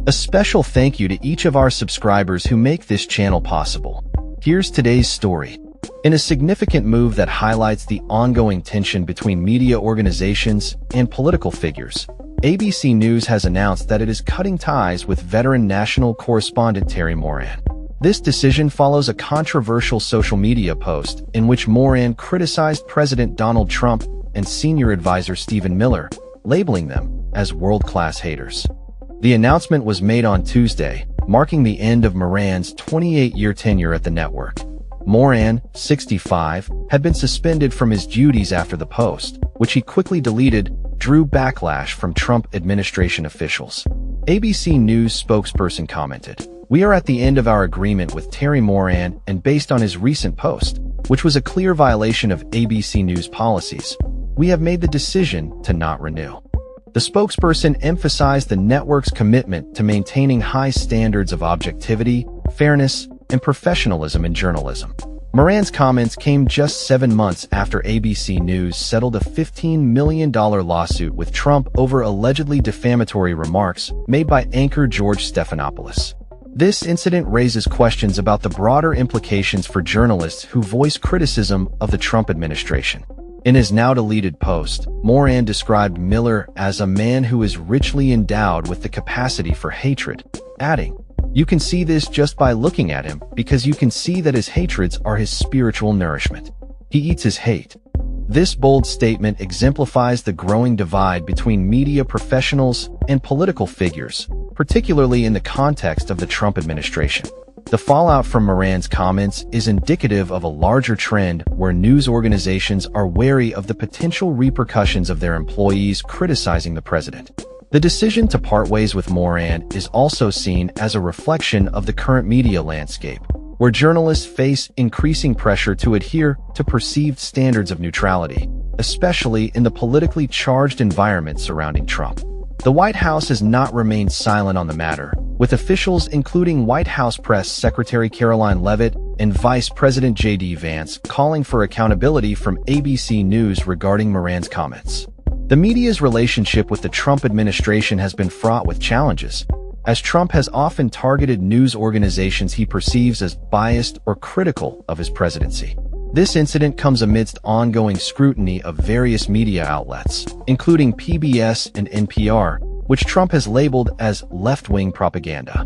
A special thank you to each of our subscribers who make this channel possible. Here's today's story. In a significant move that highlights the ongoing tension between media organizations and political figures, ABC News has announced that it is cutting ties with veteran national correspondent Terry Moran. This decision follows a controversial social media post in which Moran criticized President Donald Trump and senior advisor Stephen Miller, labeling them as world-class haters. The announcement was made on Tuesday, marking the end of Moran's 28-year tenure at the network. Moran, 65, had been suspended from his duties after the post, which he quickly deleted, drew backlash from Trump administration officials. ABC News spokesperson commented, "We are at the end of our agreement with Terry Moran, and based on his recent post, which was a clear violation of ABC News policies, we have made the decision to not renew." The spokesperson emphasized the network's commitment to maintaining high standards of objectivity, fairness, and professionalism in journalism. Moran's comments came just 7 months after ABC News settled a $15 million lawsuit with Trump over allegedly defamatory remarks made by anchor George Stephanopoulos. This incident raises questions about the broader implications for journalists who voice criticism of the Trump administration. In his now-deleted post, Moran described Miller as a man who is richly endowed with the capacity for hatred, adding, "You can see this just by looking at him, because you can see that his hatreds are his spiritual nourishment. He eats his hate." This bold statement exemplifies the growing divide between media professionals and political figures, particularly in the context of the Trump administration. The fallout from Moran's comments is indicative of a larger trend where news organizations are wary of the potential repercussions of their employees criticizing the president. The decision to part ways with Moran is also seen as a reflection of the current media landscape, where journalists face increasing pressure to adhere to perceived standards of neutrality, especially in the politically charged environment surrounding Trump. The White House has not remained silent on the matter, with officials including White House Press Secretary Caroline Leavitt and Vice President J.D. Vance calling for accountability from ABC News regarding Moran's comments. The media's relationship with the Trump administration has been fraught with challenges, as Trump has often targeted news organizations he perceives as biased or critical of his presidency. This incident comes amidst ongoing scrutiny of various media outlets, including PBS and NPR, which Trump has labeled as left-wing propaganda.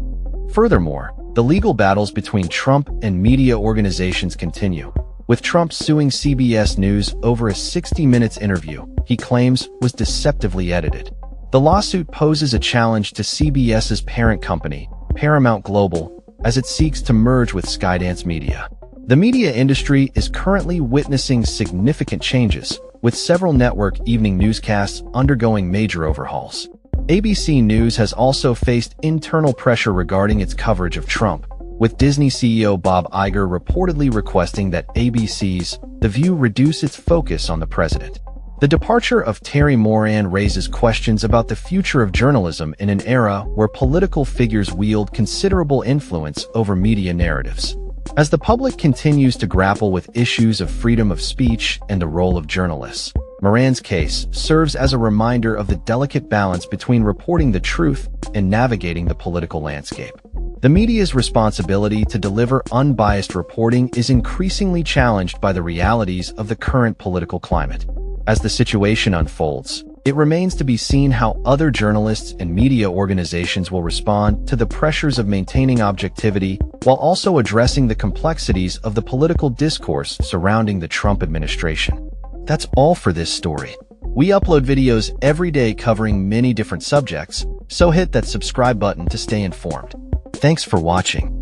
Furthermore, the legal battles between Trump and media organizations continue, with Trump suing CBS News over a 60 Minutes interview he claims was deceptively edited. The lawsuit poses a challenge to CBS's parent company, Paramount Global, as it seeks to merge with Skydance Media. The media industry is currently witnessing significant changes, with several network evening newscasts undergoing major overhauls. ABC News has also faced internal pressure regarding its coverage of Trump, with Disney CEO Bob Iger reportedly requesting that ABC's The View reduce its focus on the president. The departure of Terry Moran raises questions about the future of journalism in an era where political figures wield considerable influence over media narratives. As the public continues to grapple with issues of freedom of speech and the role of journalists, Moran's case serves as a reminder of the delicate balance between reporting the truth and navigating the political landscape. The media's responsibility to deliver unbiased reporting is increasingly challenged by the realities of the current political climate. As the situation unfolds, it remains to be seen how other journalists and media organizations will respond to the pressures of maintaining objectivity while also addressing the complexities of the political discourse surrounding the Trump administration. That's all for this story. We upload videos every day covering many different subjects, so hit that subscribe button to stay informed. Thanks for watching.